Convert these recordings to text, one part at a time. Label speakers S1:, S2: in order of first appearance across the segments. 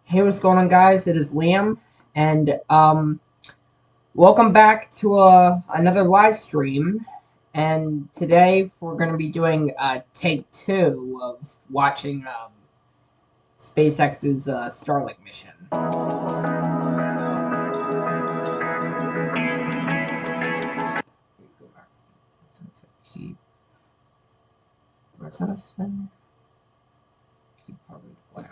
S1: Hey, what's going on, guys? It is Liam, and welcome back to another live stream. And today we're going to be doing take 2 of watching SpaceX's Starlink mission. What's that say? Keep probably play.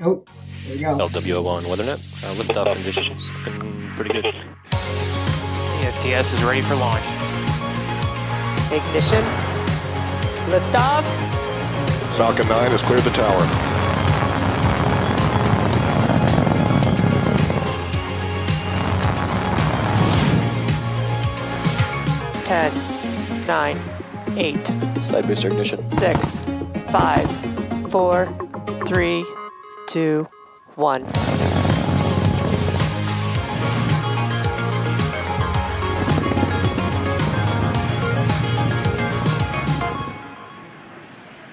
S1: Oh, there we go.
S2: LWO1 WeatherNet. Liftoff conditions looking pretty good.
S3: ESTS is ready for launch.
S4: Ignition. Liftoff.
S5: Falcon 9 has cleared the tower.
S4: 10, 9, 8,
S2: Side booster ignition.
S4: 6, 5, 4, 3, 2, 1.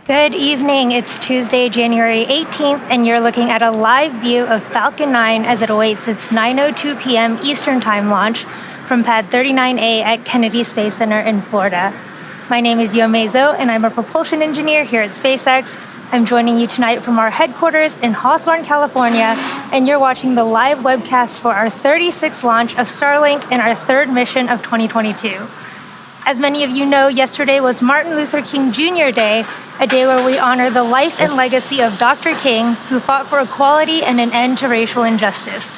S6: Good evening. It's Tuesday, January 18th, and you're looking at a live view of Falcon 9 as it awaits its 9:02 p.m. Eastern Time launch from Pad 39A at Kennedy Space Center in Florida. My name is Yomezo, and I'm a propulsion engineer here at SpaceX. I'm joining you tonight from our headquarters in Hawthorne, California, and you're watching the live webcast for our 36th launch of Starlink and our third mission of 2022. As many of you know, yesterday was Martin Luther King Jr. Day, a day where we honor the life and legacy of Dr. King, who fought for equality and an end to racial injustice.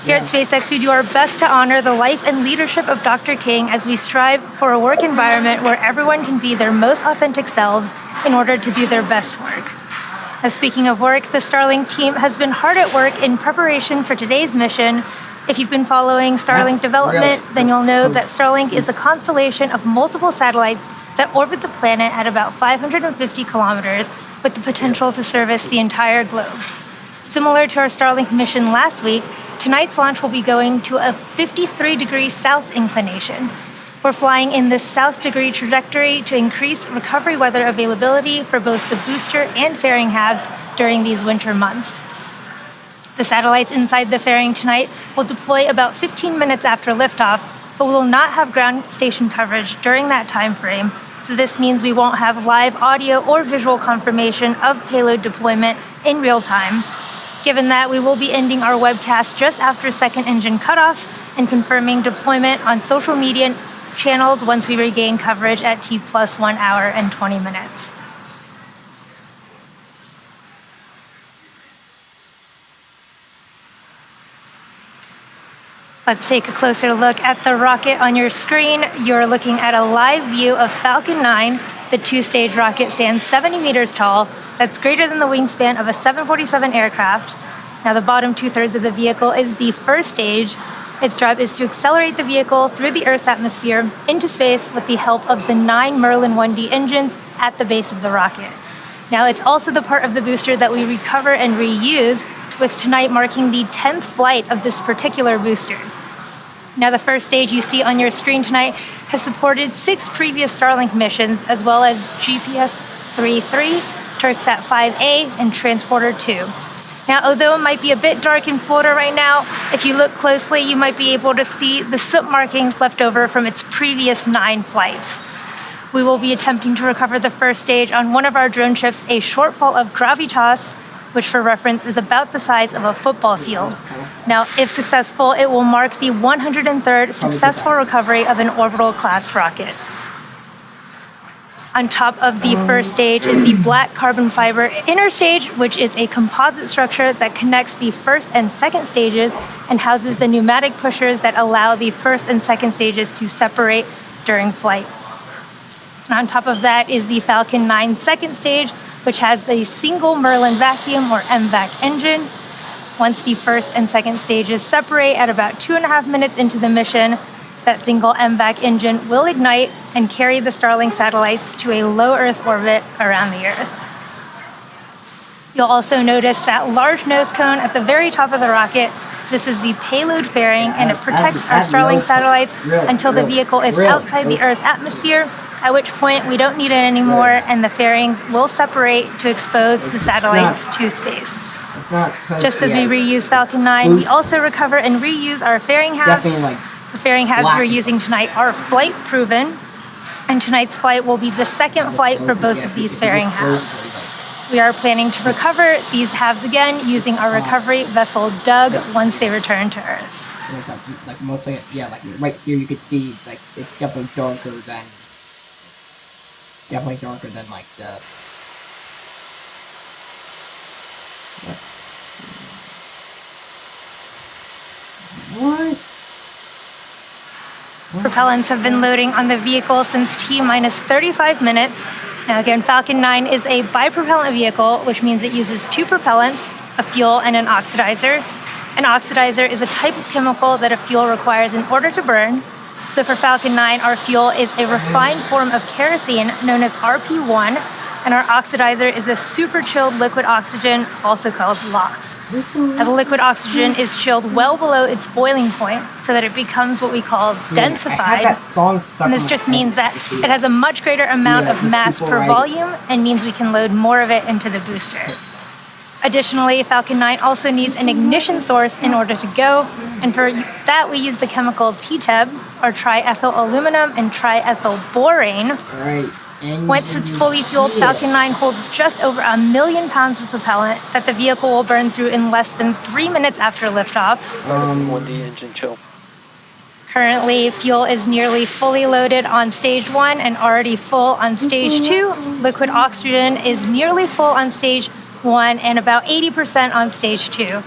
S6: Here at SpaceX, we do our best to honor the life and leadership of Dr. King as we strive for a work environment where everyone can be their most authentic selves in order to do their best work. Now, speaking of work, the Starlink team has been hard at work in preparation for today's mission. If you've been following Starlink development, then you'll know that Starlink is a constellation of multiple satellites that orbit the planet at about 550 kilometers with the potential to service the entire globe. Similar to our Starlink mission last week, tonight's launch will be going to a 53-degree south inclination. We're flying in this south degree trajectory to increase recovery weather availability for both the booster and fairing halves during these winter months. The satellites inside the fairing tonight will deploy about 15 minutes after liftoff, but we will not have ground station coverage during that time frame. So this means we won't have live audio or visual confirmation of payload deployment in real time. Given that, we will be ending our webcast just after second engine cutoff and confirming deployment on social media channels once we regain coverage at T+1 hour and 20 minutes. Let's take a closer look at the rocket on your screen. You're looking at a live view of Falcon 9. The two-stage rocket stands 70 meters tall. That's greater than the wingspan of a 747 aircraft. Now, the bottom two-thirds of the vehicle is the first stage. Its job is to accelerate the vehicle through the Earth's atmosphere into space with the help of the 9 Merlin 1D engines at the base of the rocket. Now, it's also the part of the booster that we recover and reuse, with tonight marking the 10th flight of this particular booster. Now, the first stage you see on your screen tonight has supported 6 previous Starlink missions, as well as GPS 3.3, Turksat 5A, and Transporter 2. Now, although it might be a bit dark in Florida right now, if you look closely, you might be able to see the soot markings left over from its previous 9 flights. We will be attempting to recover the first stage on one of our drone ships, a shortfall of gravitas, which for reference is about the size of a football field. Now, if successful, it will mark the 103rd successful recovery of an orbital class rocket. On top of the first stage is the black carbon fiber inner stage, which is a composite structure that connects the first and second stages and houses the pneumatic pushers that allow the first and second stages to separate during flight. And on top of that is the Falcon 9 second stage, which has a single Merlin vacuum or MVAC engine. Once the first and second stages separate at about 2.5 minutes into the mission, that single MVAC engine will ignite and carry the Starlink satellites to a low Earth orbit around the Earth. You'll also notice that large nose cone at the very top of the rocket. This is the payload fairing, and it protects our Starlink satellites until the vehicle is outside the Earth's atmosphere, at which point we don't need it anymore, and the fairings will separate to expose the satellites to space. Just as we reuse Falcon 9, we also recover and reuse our fairing halves. The fairing halves we're using tonight are flight proven, and tonight's flight will be the second flight for both of these fairing halves. We are planning to recover these halves again using our recovery vessel Doug once they return to Earth.
S1: Like mostly, yeah, like right here you could see, like, it's definitely darker than like this. Let's see. What?
S6: Propellants have been loading on the vehicle since T-minus 35 minutes. Now again, Falcon 9 is a bipropellant vehicle, which means it uses 2 propellants, a fuel and an oxidizer. An oxidizer is a type of chemical that a fuel requires in order to burn. So for Falcon 9, our fuel is a refined form of kerosene known as RP1. And our oxidizer is a super chilled liquid oxygen, also called LOX. Now, the liquid oxygen is chilled well below its boiling point so that it becomes what we call densified.
S1: I have that song stuck
S6: And
S1: in
S6: this
S1: my
S6: just
S1: head.
S6: means that it has a much greater amount of
S1: these
S6: mass
S1: people
S6: per
S1: write-
S6: volume and means we can load more of it into the booster. Additionally, Falcon 9 also needs an ignition source in order to go, and for that we use the chemical TTEB, or triethyl aluminum and triethyl borane.
S1: All right.
S6: Once it's fully fueled, Falcon 9 holds just over 1 million pounds of propellant that the vehicle will burn through in less than 3 minutes after liftoff.
S3: 1D engine chill.
S6: Currently, fuel is nearly fully loaded on stage 1 and already full on stage 2. Liquid oxygen is nearly full on stage 1 and about 80% on stage 2.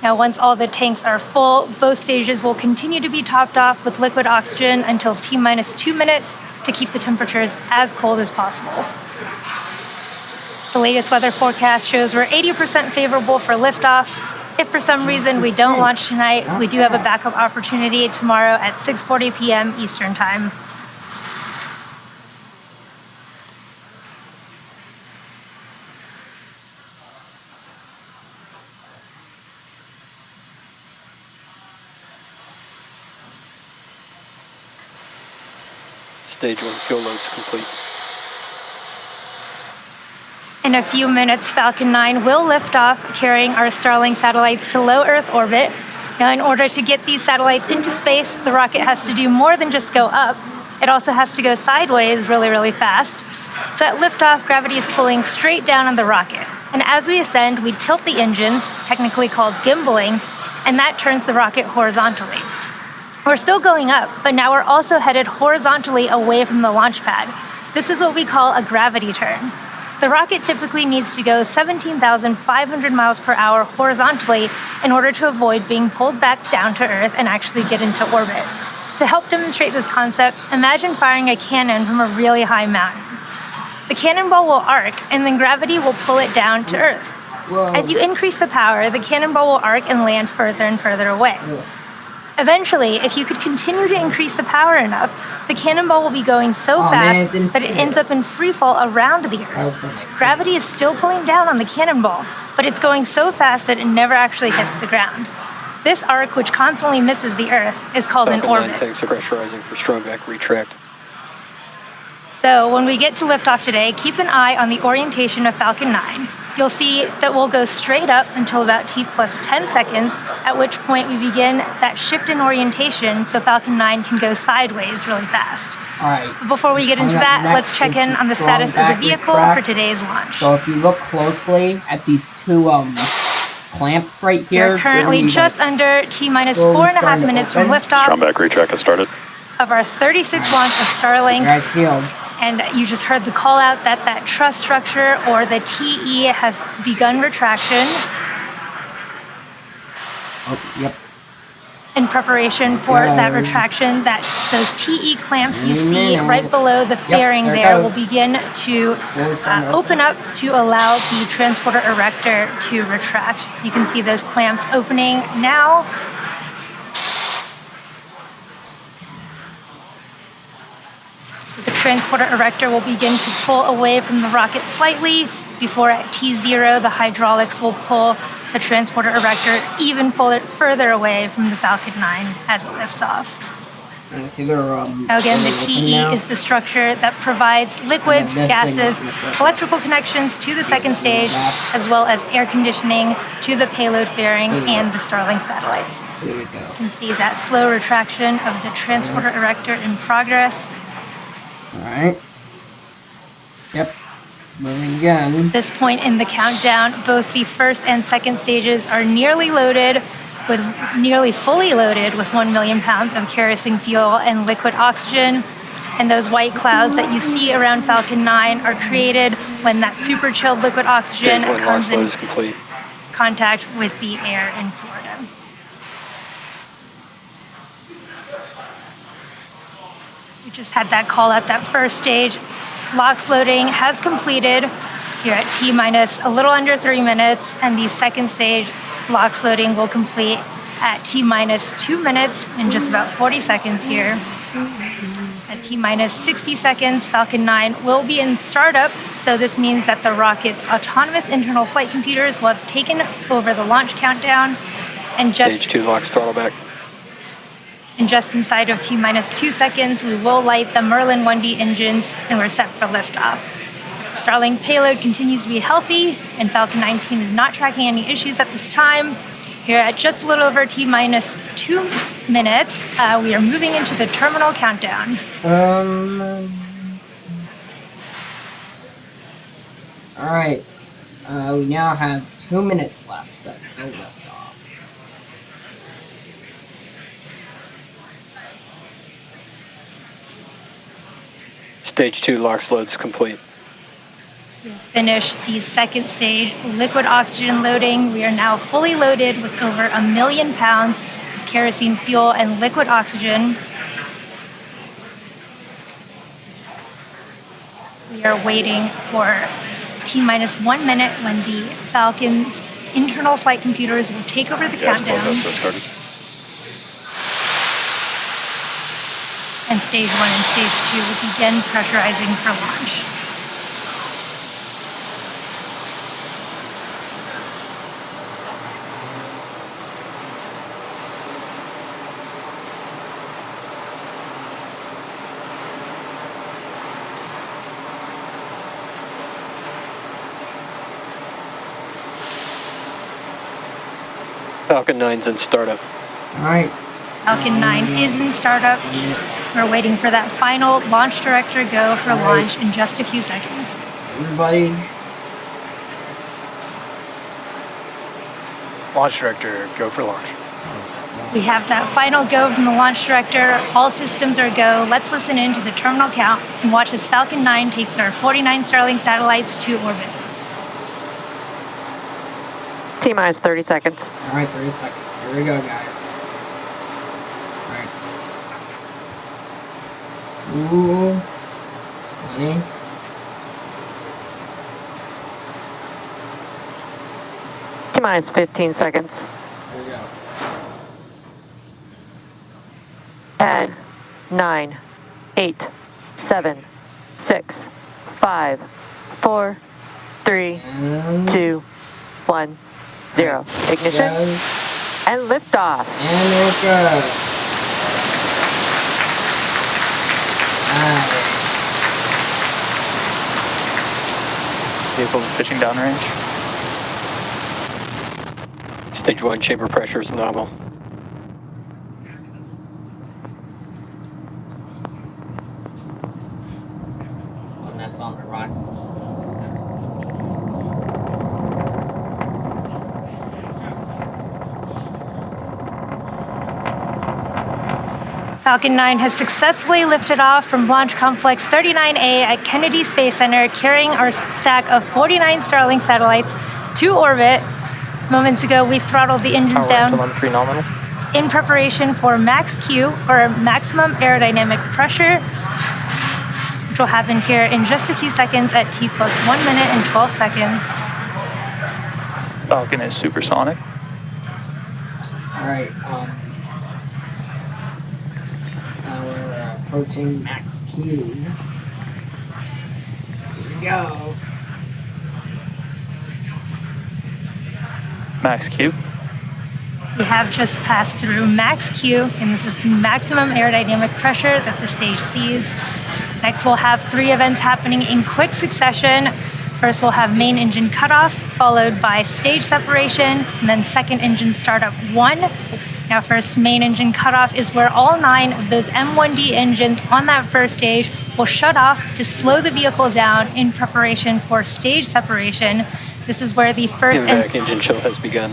S6: Now, once all the tanks are full, both stages will continue to be topped off with liquid oxygen until T-minus 2 minutes to keep the temperatures as cold as possible. The latest weather forecast shows we're 80% favorable for liftoff. If for some reason we don't launch tonight, we do have a backup opportunity tomorrow at 6:40 p.m. Eastern Time.
S3: Stage 1 fuel load's complete.
S6: In a few minutes, Falcon 9 will lift off, carrying our Starlink satellites to low Earth orbit. Now, in order to get these satellites into space, the rocket has to do more than just go up. It also has to go sideways really, really fast. So at liftoff, gravity is pulling straight down on the rocket. And as we ascend, we tilt the engines, technically called gimbaling, and that turns the rocket horizontally. We're still going up, but now we're also headed horizontally away from the launch pad. This is what we call a gravity turn. The rocket typically needs to go 17,500 miles per hour horizontally in order to avoid being pulled back down to Earth and actually get into orbit. To help demonstrate this concept, imagine firing a cannon from a really high mountain. The cannonball will arc, and then gravity will pull it down to Earth.
S1: Whoa.
S6: As you increase the power, the cannonball will arc and land further and further away. Eventually, if you could continue to increase the power enough, the cannonball will be going so fast that it ends up in free fall around the Earth. Gravity is still pulling down on the cannonball, but it's going so fast that it never actually hits the ground. This arc, which constantly misses the Earth, is called an
S3: Falcon 9
S6: orbit.
S3: tanks are pressurizing for strong back retract.
S6: So when we get to liftoff today, keep an eye on the orientation of Falcon 9. You'll see that we'll go straight up until about T plus 10 seconds, at which point we begin that shift in orientation so Falcon 9 can go sideways really fast.
S1: All right.
S6: But before we get into that, let's check in on the status of the vehicle for today's launch.
S1: So if you look closely at these two clamps right here,
S6: We're currently just under T-minus 4.5 minutes from
S5: Strong
S6: liftoff
S5: back retract has started.
S6: of our 36 launch of Starlink.
S1: Guys, field.
S6: And you just heard the call out that that truss structure, or the TE, has begun retraction
S1: Oh, yep.
S6: in prepreparation for that retraction. That those TE clamps you see right below the fairing there will begin to open up to allow the transporter erector to retract. You can see those clamps opening now. The transporter erector will begin to pull away from the rocket slightly before at T0 the hydraulics will pull the transporter erector even further away from the Falcon 9 as it lifts off.
S1: And see their,
S6: Now again, the TE is the structure that provides liquids, gases, electrical connections to the second stage, as well as air conditioning to the payload fairing and the Starlink satellites.
S1: There we go.
S6: You can see that slow retraction of the transporter erector in progress.
S1: Alright. Yep. It's moving again.
S6: At this point in the countdown, both the first and second stages are nearly fully loaded with 1 million pounds of kerosene fuel and liquid oxygen. And those white clouds that you see around Falcon 9 are created when that super chilled liquid oxygen
S3: Stage 1
S6: comes
S3: launch load
S6: in
S3: is complete.
S6: contact with the air in Florida. We just had that call out that first stage. LOX loading has completed here at T-minus a little under 3 minutes, and the second stage LOX loading will complete at T-minus 2 minutes in just about 40 seconds here. At T-minus 60 seconds, Falcon 9 will be in startup So this means that the rocket's autonomous internal flight computers will have taken over the launch countdown, and
S3: Stage 2 locks throttle back.
S6: just inside of T-minus 2 seconds, we will light the Merlin 1D engines, and we're set for liftoff. Starlink payload continues to be healthy, and Falcon 9 team is not tracking any issues at this time. Here at just a little over T-minus 2 minutes, we are moving into the terminal countdown.
S1: Alright. We now have 2 minutes left until liftoff.
S3: Stage 2 locks loads complete.
S6: We've finished the second stage liquid oxygen loading. We are now fully loaded with over 1 million pounds of kerosene fuel and liquid oxygen. We are waiting for T-minus 1 minute when the Falcon's internal flight computers will take over the countdown. And stage 1 and stage 2 will begin pressurizing for launch.
S3: Falcon 9's in startup.
S1: Alright.
S6: Falcon 9 is in startup. We're waiting for that final launch director go for launch in just a few seconds.
S1: Everybody.
S3: Launch director, go for launch.
S6: We have that final go from the launch director. All systems are go. Let's listen in to the terminal count and watch as Falcon 9 takes our 49 Starlink satellites to orbit.
S4: T-minus 30 seconds.
S1: Alright, 30 seconds. Here we go, guys. Alright. Ooh. 20.
S4: T-minus 15 seconds.
S1: Here we go.
S4: 10, 9, 8, 7, 6, 5, 4, 3,
S1: And
S4: 2, 1, 0. Ignition
S1: goes.
S4: and liftoff.
S1: And there it goes. Alright.
S7: Vehicle is pitching downrange.
S3: Stage 1 chamber pressure is nominal.
S1: And that's on the run.
S6: Falcon 9 has successfully lifted off from Launch Complex 39A at Kennedy Space Center, carrying our stack of 49 Starlink satellites to orbit. Moments ago, we throttled the engines down
S7: Telemetry nominal.
S6: in preparation for max Q, or maximum aerodynamic pressure, which will happen here in just a few seconds at T plus 1 minute and 12 seconds.
S7: Falcon is supersonic.
S1: Alright, we're approaching max Q. Here we go.
S7: Max Q.
S6: We have just passed through max Q, and this is the maximum aerodynamic pressure that the stage sees. Next, we'll have 3 events happening in quick succession. First, we'll have main engine cutoff, followed by stage separation, and then second engine startup 1. Now, first, main engine cutoff is where all 9 of those M1D engines on that first stage will shut off to slow the vehicle down in preparation for stage separation. This is where the first
S3: Engine chill has begun.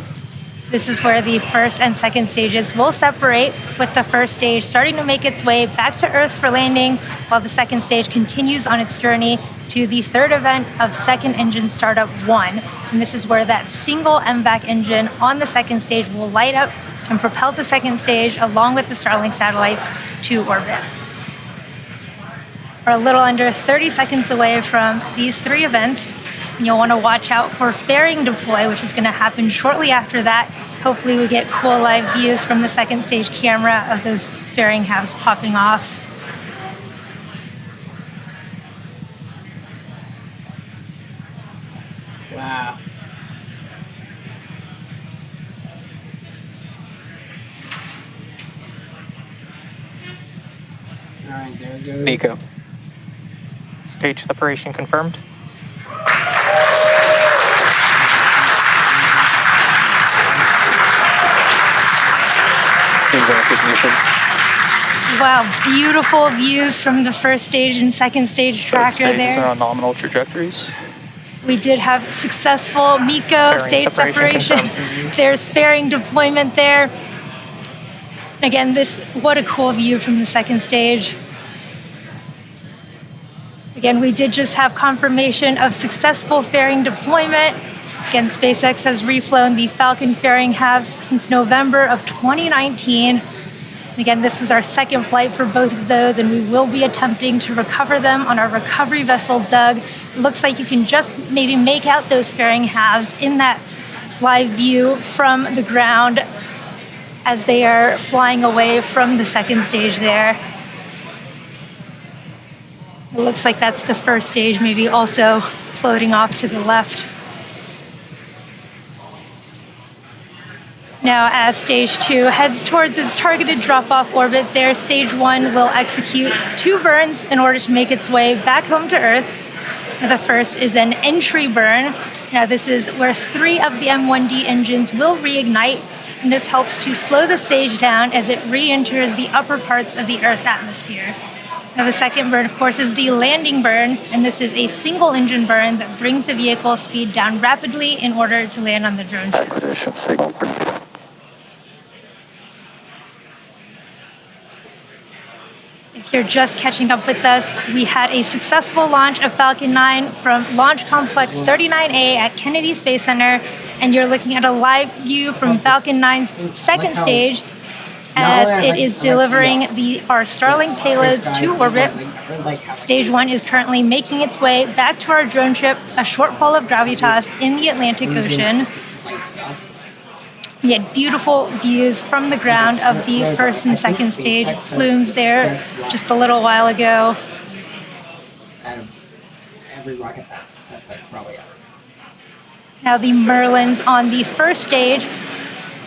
S6: This is where the first and second stages will separate, with the first stage starting to make its way back to Earth for landing, while the second stage continues on its journey to the third event of second engine startup 1. And this is where that single MVAC engine on the second stage will light up and propel the second stage along with the Starlink satellites to orbit. We're a little under 30 seconds away from these 3 events. And you'll want to watch out for fairing deploy, which is going to happen shortly after that. Hopefully we get cool live views from the second stage camera of those fairing halves popping off.
S1: Wow. Alright, there it goes.
S3: Nico.
S7: Stage separation confirmed.
S3: Inbound ignition.
S6: Wow, beautiful views from the first stage and second stage
S7: Both
S6: tracker
S7: stages are
S6: there.
S7: on nominal trajectories.
S6: We did have successful MECO
S7: Fairing
S6: stage separation.
S7: confirmed in view.
S6: There's fairing deployment there. Again, what a cool view from the second stage. Again, we did just have confirmation of successful fairing deployment. Again, SpaceX has reflown the Falcon fairing halves since November of 2019. Again, this was our second flight for both of those, and we will be attempting to recover them on our recovery vessel, Doug. It looks like you can just maybe make out those fairing halves in that live view from the ground as they are flying away from the second stage there. It looks like that's the first stage, maybe also floating off to the left. Now, as stage 2 heads towards its targeted drop-off orbit there, stage 1 will execute 2 burns in order to make its way back home to Earth. Now, the first is an entry burn. Now, this is where 3 of the M1D engines will reignite, and this helps to slow the stage down as it re-enters the upper parts of the Earth's atmosphere. Now, the second burn, of course, is the landing burn, and this is a single-engine burn that brings the vehicle speed down rapidly in order to land on the drone ship.
S5: Acquisition signal.
S6: If you're just catching up with us, we had a successful launch of Falcon 9 from Launch Complex 39A at Kennedy Space Center, and you're looking at a live view from Falcon 9's second stage as it is delivering our Starlink payloads to orbit. Stage 1 is currently making its way back to our drone ship, a shortfall of gravitas in the Atlantic Ocean. We had beautiful views from the ground of the first and second stage plumes there just a little while ago.
S1: Out of every rocket that's like probably out.
S6: Now the Merlins on the first stage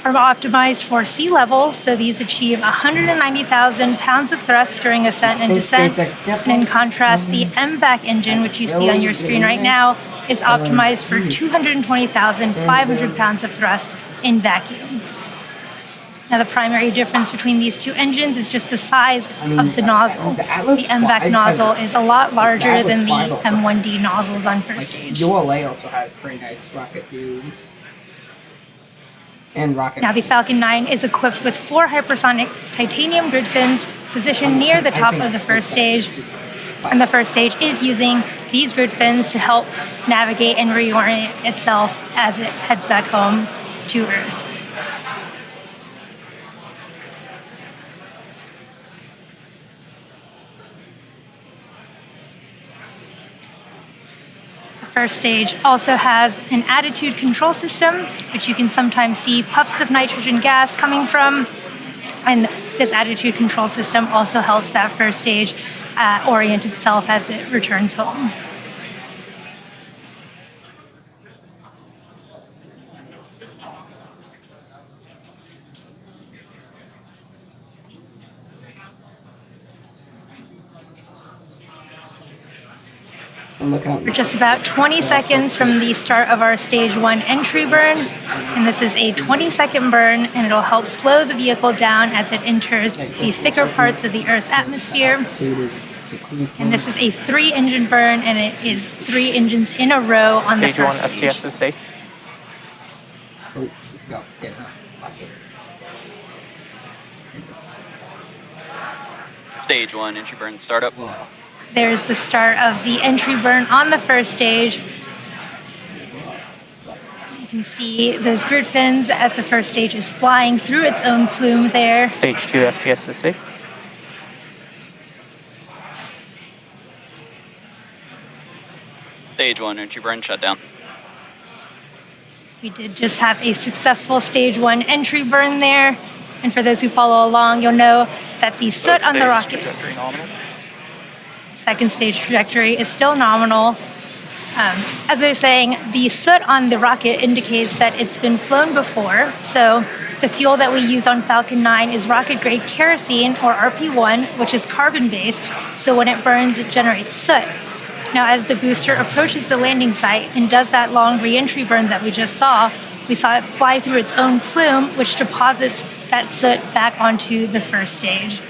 S6: are optimized for sea level, so these achieve 190,000 pounds of thrust during ascent and descent. And in contrast, the MVAC engine, which you see on your screen right now, is optimized for 220,500 pounds of thrust in vacuum. Now, the primary difference between these two engines is just the size of the nozzle. The MVAC nozzle is a lot larger than the M1D nozzles on first stage.
S1: ULA also has pretty nice rocket views. And rocket.
S6: Now, the Falcon 9 is equipped with 4 hypersonic titanium grid fins positioned near the top of the first stage. And the first stage is using these grid fins to help navigate and reorient itself as it heads back home to Earth. The first stage also has an attitude control system, which you can sometimes see puffs of nitrogen gas coming from. And this attitude control system also helps that first stage orient itself as it returns home. We're just about 20 seconds from the start of our stage 1 entry burn, and this is a 20-second burn, and it'll help slow the vehicle down as it enters the thicker parts of the Earth's atmosphere. And this is a 3-engine burn, and it is 3 engines in a row on the first stage.
S7: Stage 1 FTS is safe.
S1: Oh, go, get up, buses.
S8: Stage 1, entry burn startup.
S1: Whoa.
S6: There's the start of the entry burn on the first stage. You can see those grid fins as the first stage is flying through its own plume there.
S7: Stage 2 FTS is safe.
S8: Stage 1, entry burn shutdown.
S6: We did just have a successful stage 1 entry burn there. And for those who follow along, you'll know that the soot on the rocket...
S7: Trajectory nominal.
S6: Second stage trajectory is still nominal. As I was saying, the soot on the rocket indicates that it's been flown before. So the fuel that we use on Falcon 9 is rocket-grade kerosene, or RP1, which is carbon-based. So when it burns, it generates soot. Now, as the booster approaches the landing site and does that long re-entry burn that we just saw, we saw it fly through its own plume, which deposits that soot back onto the first stage.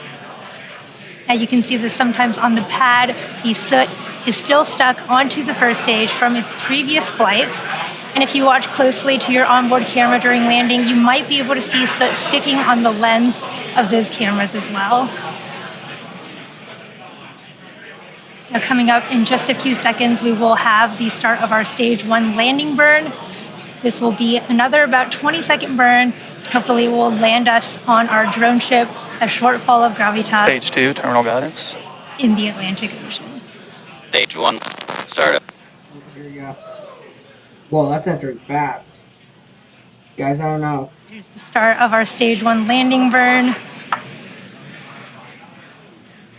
S6: Now you can see this sometimes on the pad. The soot is still stuck onto the first stage from its previous flights. And if you watch closely to your onboard camera during landing, you might be able to see soot sticking on the lens of those cameras as well. Now coming up in just a few seconds, we will have the start of our Stage 1 landing burn. This will be another about 20-second burn. Hopefully it will land us on our drone ship, a short fall of gravitas.
S7: Stage 2, terminal guidance.
S6: In the Atlantic Ocean.
S8: Stage 1, startup.
S1: Here you go. Whoa, that's entering fast. Guys, I don't know.
S6: There's the start of our Stage 1 landing burn.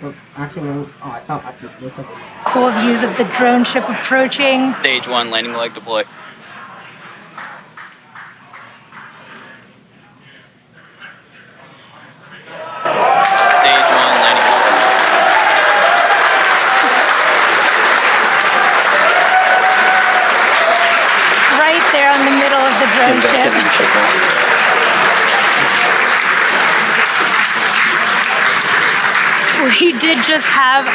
S1: Oh, actually, no. Oh, I thought it looks like this.
S6: Cool views of the drone ship approaching.
S8: Stage 1, landing leg deploy. Stage 1, landing leg.
S6: Right there in the middle of the drone ship. We did just have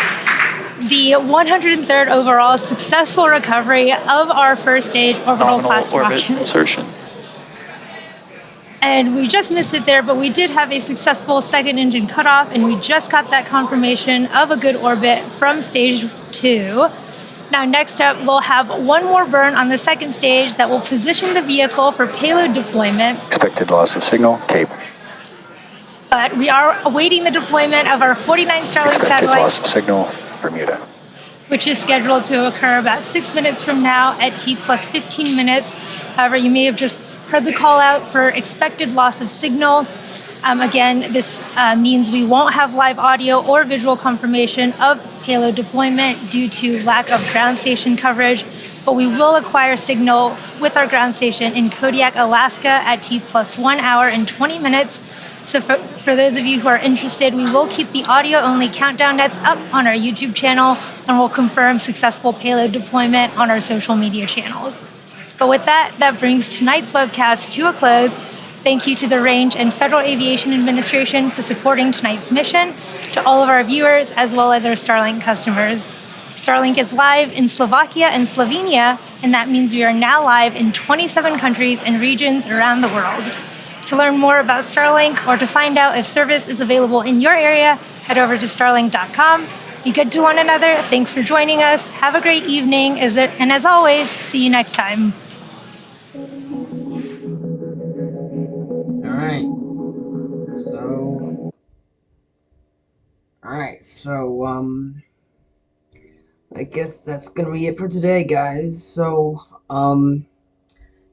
S6: the 103rd overall successful recovery of our first stage orbital class
S7: orbit
S6: rocket.
S7: insertion.
S6: And we just missed it there, but we did have a successful second engine cutoff, and we just got that confirmation of a good orbit from stage 2. Now, next up, we'll have one more burn on the second stage that will position the vehicle for payload deployment.
S9: Expected loss of signal, Cape.
S6: But we are awaiting the deployment of our 49 Starlink
S9: Expected loss
S6: satellites,
S9: of signal, Bermuda.
S6: which is scheduled to occur about 6 minutes from now at T plus 15 minutes. However, you may have just heard the call out for expected loss of signal. Again, this means we won't have live audio or visual confirmation of payload deployment due to lack of ground station coverage, but we will acquire signal with our ground station in Kodiak, Alaska at T plus 1 hour and 20 minutes. So for those of you who are interested, we will keep the audio-only countdown nets up on our YouTube channel, and we'll confirm successful payload deployment on our social media channels. But with that, that brings tonight's webcast to a close. Thank you to the Range and Federal Aviation Administration for supporting tonight's mission, to all of our viewers, as well as our Starlink customers. Starlink is live in Slovakia and Slovenia, and that means we are now live in 27 countries and regions around the world. To learn more about Starlink or to find out if service is available in your area, head over to starlink.com. Be good to one another. Thanks for joining us. Have a great evening, and as always, see you next time.
S1: Alright, so, I guess that's gonna be it for today, guys. So,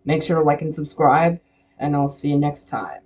S1: make sure to like and subscribe, and I'll see you next time.